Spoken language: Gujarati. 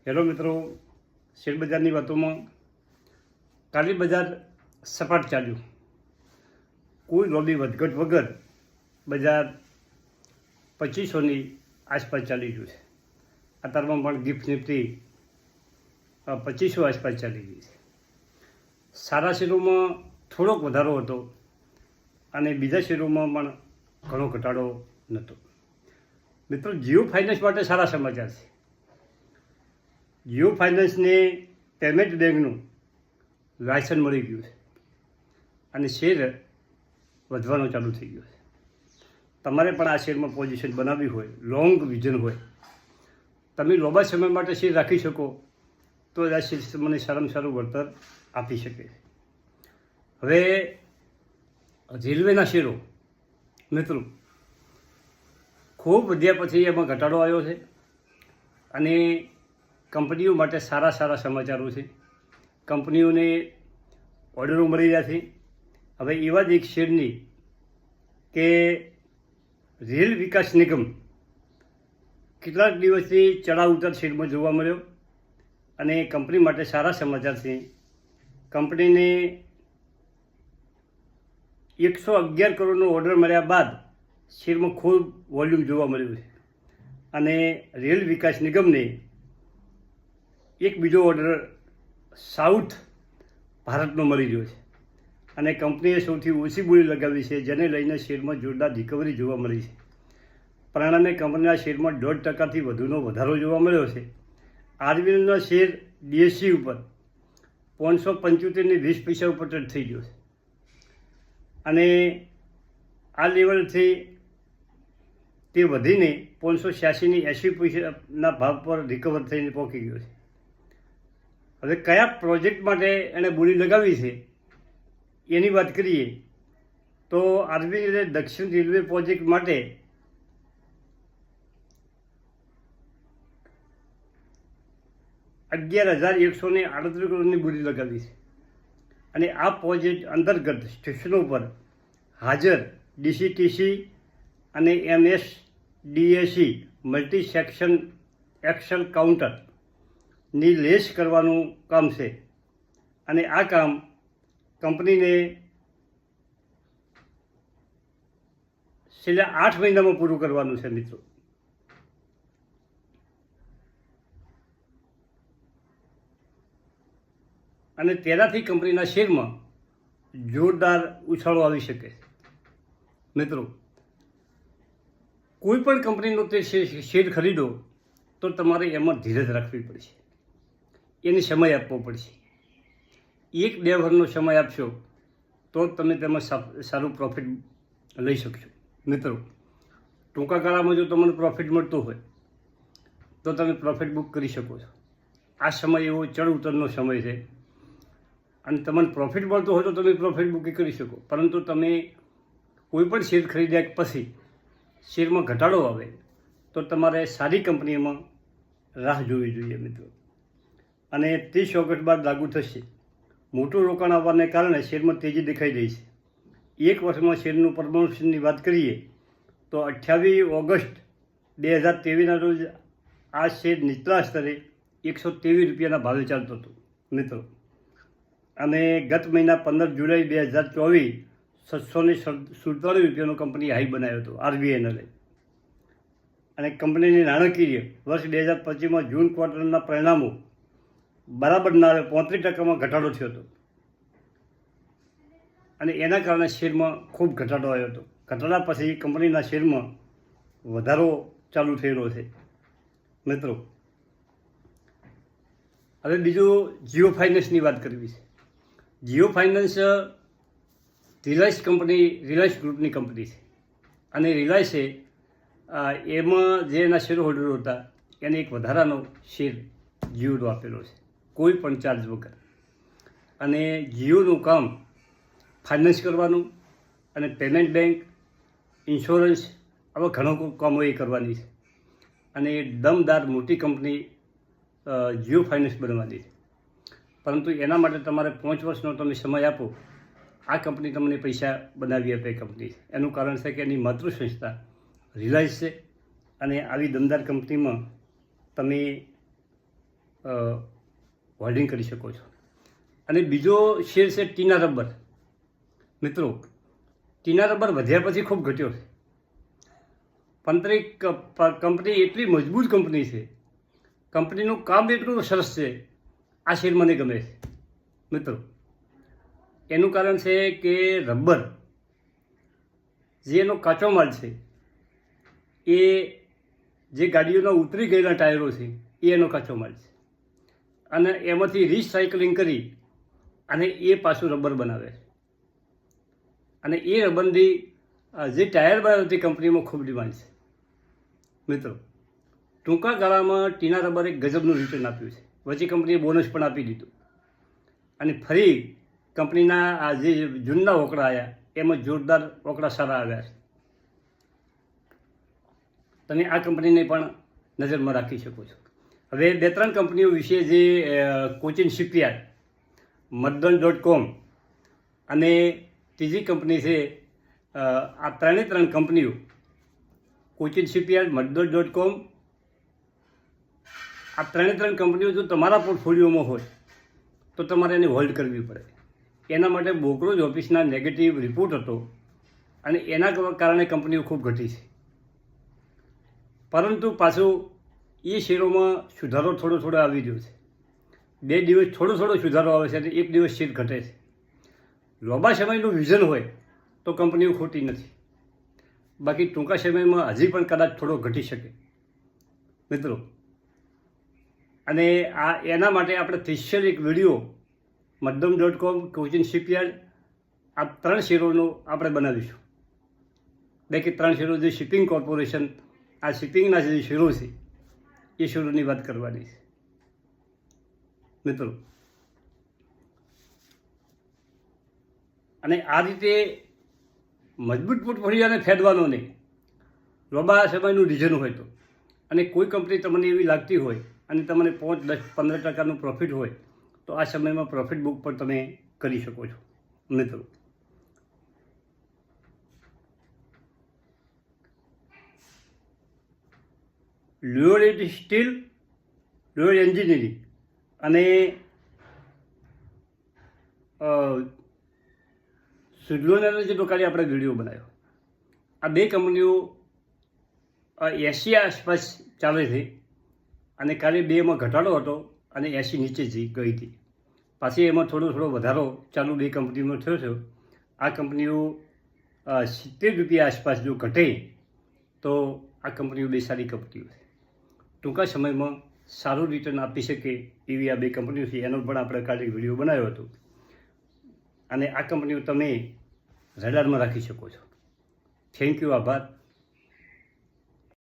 હેલો મિત્રો, શેરબજારની વાતોમાં કાલે બજાર સપાટ ચાલ્યું. કોઈ લોબી વધઘટ વગર બજાર 2500ની આસપાસ ચાલી ગયું છે. અત્યારમાં પણ ગિફ્ટ નિફ્ટી 2500 આસપાસ ચાલી ગઈ છે. સારા શેરોમાં થોડોક વધારો હતો અને બીજા શેરોમાં પણ ઘણો ઘટાડો નહોતો. મિત્રો, જીઓ ફાઇનાન્સ માટે સારા સમાચાર છે. જીઓ ફાઇનાન્સને પેમેન્ટ બેંકનું લાયસન્સ મળી ગયું છે અને શેર વધવાનો ચાલુ થઈ ગયો છે. તમારે પણ આ શેરમાં પોઝિશન બનાવવી હોય, લોંગ વિઝન હોય, તમે લાંબા સમય માટે શેર રાખી શકો તો આ શેર મને સારામાં સારું વળતર આપી શકે. હવે રેલવેના શેરો મિત્રો ખૂબ વધ્યા પછી એમાં ઘટાડો આવ્યો છે અને કંપનીઓ માટે સારા સમાચારો છે. કંપનીઓને ઓર્ડરો મળી રહ્યા છે. હવે એવા જ એક શેરની કે રેલ વિકાસ નિગમ કેટલાક દિવસથી ચડાવ ઉતાર શેરમાં જોવા મળ્યો અને કંપની માટે સારા સમાચાર છે. કંપનીને 111 કરોડનો ઓર્ડર મળ્યા બાદ શેરમાં ખૂબ વોલ્યુમ જોવા મળ્યું છે અને રેલ વિકાસ નિગમને એક બીજો ઓર્ડર સાઉથ ભારતનો મળી ગયો છે અને કંપનીએ સૌથી ઓછી બોલી લગાવી છે, જેને લઈને શેરમાં જોરદાર રિકવરી જોવા મળી છે. પરિણામે કંપનીના શેરમાં 1.5% વધુનો વધારો જોવા મળ્યો છે. આરબીએલનો શેર બીએસસી ઉપર 575.20 ઉપર ટ્રેડ થઈ ગયો છે અને આ લેવલથી તે વધીને 586.80 ભાવ પર રિકવર થઈને પહોંચી ગયો છે. હવે કયા પ્રોજેક્ટ માટે એણે બોલી લગાવી છે એની વાત કરીએ તો આરબીએલે દક્ષિણ રેલવે પ્રોજેક્ટ માટે 11,138 કરોડની બોલી લગાવી છે અને આ પ્રોજેક્ટ અંતર્ગત સ્ટેશનો પર હાજર ડીસીટીસી અને એમએસડીએસી મલ્ટી સેક્શન એક્સેલ કાઉન્ટરની લેસ કરવાનું કામ છે અને આ કામ કંપનીને છેલ્લા 8 મહિનામાં પૂરું કરવાનું છે મિત્રો. અને તેનાથી કંપનીના શેરમાં જોરદાર ઉછાળો આવી શકે છે. મિત્રો, કોઈ પણ કંપનીનો તે શેર ખરીદો તો તમારે એમાં ધીરજ રાખવી પડશે, એને સમય આપવો પડશે. 1-2 વર્ષનો સમય આપશો તો તમે તેમાં સારું પ્રોફિટ લઈ શકશો. મિત્રો, ટૂંકા ગાળામાં જો તમને પ્રોફિટ મળતો હોય તો તમે પ્રોફિટ બુક કરી શકો છો. આ સમય એવો ચડ ઉતરનો સમય છે અને તમને પ્રોફિટ મળતો હોય તો તમે પ્રોફિટ બુકિંગ કરી શકો. પરંતુ તમે કોઈ પણ શેર ખરીદ્યા પછી શેરમાં ઘટાડો આવે તો તમારે સારી કંપનીમાં રાહ જોવી જોઈએ મિત્રો. અને 30 ઓગસ્ટ બાદ લાગુ થશે. મોટું રોકાણ આવવાને કારણે શેરમાં તેજી દેખાઈ રહી છે. એક વર્ષમાં શેરનું પ્રમોશનની વાત કરીએ તો 28 ઓગસ્ટ 2023ના રોજ આ શેર નીચલા સ્તરે 123 રૂપિયાના ભાવે ચાલતો હતો મિત્રો. અને ગત મહિના 15 જુલાઈ 2024 647 રૂપિયાનો કંપની હાઈ બનાવ્યો હતો આરબીએનએલે. અને કંપનીની નાણાકીય વર્ષ 2025માં જૂન ક્વાર્ટરના પરિણામો બરાબર ના આવે, 35%માં ઘટાડો થયો હતો અને એના કારણે શેરમાં ખૂબ ઘટાડો આવ્યો હતો. ઘટાડા પછી કંપનીના શેરમાં વધારો ચાલુ થયેલો છે મિત્રો. હવે બીજું જીઓ ફાઇનાન્સની વાત કરવી છે. જીઓ ફાઇનાન્સ રિલાયન્સ ગ્રુપની કંપની છે અને રિલાયન્સે એમાં જે એના શેર હોલ્ડરો હતા એને એક વધારાનો શેર જીઓનો આપેલો છે, કોઈ પણ ચાર્જ વગર. અને જીઓનું કામ ફાઇનાન્સ કરવાનું અને પેમેન્ટ બેંક, ઇન્સ્યોરન્સ, આવા ઘણા કામો એ કરવાની છે અને દમદાર મોટી કંપની જીઓ ફાઇનાન્સ બનવાની છે. પરંતુ એના માટે તમારે 5 વર્ષનો તમે સમય આપો. આ કંપની તમને પૈસા બનાવી આપે કંપની છે. એનું કારણ છે કે એની માતૃ સંસ્થા રિલાયન્સ છે અને આવી દમદાર કંપનીમાં તમે હોલ્ડિંગ કરી શકો છો. અને બીજો શેર છે ટીના રબર. મિત્રો, ટીના રબર વધ્યા પછી ખૂબ ઘટ્યો છે. કંપની એટલી મજબૂત કંપની છે, કંપનીનું કામ એટલું સરસ છે, આ શેર મને ગમે છે. મિત્રો, એનું કારણ છે કે રબર જે એનો કાચો માલ છે, એ જે ગાડીઓના ઉતરી ગયેલા ટાયરો છે એ એનો કાચો માલ છે, અને એમાંથી રિસાયકલિંગ કરી અને એ પાછું રબર બનાવે છે. અને એ રબરની જે ટાયર બનાવતી કંપનીમાં ખૂબ ડિમાન્ડ છે. મિત્રો, ટૂંકા ગાળામાં ટીના રબર એક ગજબનું રિટર્ન આપ્યું છે. વચ્ચે કંપનીએ બોનસ પણ આપી દીધું, અને ફરી કંપનીના આ જે જૂના ઓકળા આવ્યા એમાં જોરદાર ઓકળા સારા આવ્યા છે. તમે આ કંપનીને પણ નજરમાં રાખી શકો છો. હવે 2-3 કંપનીઓ વિશે જે કોચિન શિપયાર્ડ, મદન.com અને ત્રીજી કંપની છે, આ 3 કંપનીઓ કોચિન શિપયાર્ડ, મદન.com, આ 3 કંપનીઓ જો તમારા પોર્ટફોલિયોમાં હોય તો તમારે એને હોલ્ડ કરવી પડે. એના માટે બ્રોકરેજ ઓફિસના નેગેટિવ રિપોર્ટ હતો, અને એના કારણે કંપનીઓ ખૂબ ઘટી છે. પરંતુ પાછું એ શેરોમાં સુધારો થોડો આવી રહ્યો છે. 2 દિવસ થોડો સુધારો આવે છે અને 1 દિવસ શેર ઘટે છે. લાંબા સમયનું વિઝન હોય તો કંપનીઓ ખોટી નથી, બાકી ટૂંકા સમયમાં હજી પણ કદાચ થોડો ઘટી શકે. મિત્રો, અને એના માટે આપણે સ્પેશિયલ એક વિડીયો મધ્યમ.com, કોચિન શિપયાર્ડ, આ 3 શેરોનો આપણે બનાવીશું. બાકી 3 શેરો જે શિપિંગ કોર્પોરેશન, આ શિપિંગના જે શેરો છે એ શેરોની વાત કરવાની છે. મિત્રો, અને આ રીતે મજબૂત પોર્ટફોલિયોને ફેદવાનો નહીં, લાંબા સમયનું રીઝન હોય તો, અને કોઈ કંપની તમને એવી લાગતી હોય અને તમને 5, 10, 15% પ્રોફિટ હોય તો આ સમયમાં પ્રોફિટ બુક પણ તમે કરી શકો છો. મિત્રો, લોયોડ સ્ટીલ, લોયોડ એન્જિનિયરિંગ અને સુઝલોન એનર્જીનો કાલે આપણે વિડીયો બનાવ્યો. આ 2 કંપનીઓ 80 આસપાસ ચાલે છે, અને કાલે 2માં ઘટાડો હતો અને 80 નીચે ગઈ હતી. પાછી એમાં થોડો વધારો ચાલુ 2 કંપનીમાં થયો છે. આ કંપનીઓ 70 રૂપિયા આસપાસ જો ઘટે તો આ કંપનીઓ 2 સારી કંપનીઓ છે. ટૂંકા સમયમાં સારું રિટર્ન આપી શકે એવી આ 2 કંપનીઓ છે. એનો પણ આપણે કાલે વિડીયો બનાવ્યો હતો, અને આ કંપનીઓ તમે રડારમાં રાખી શકો છો. થેન્ક યુ, આભાર.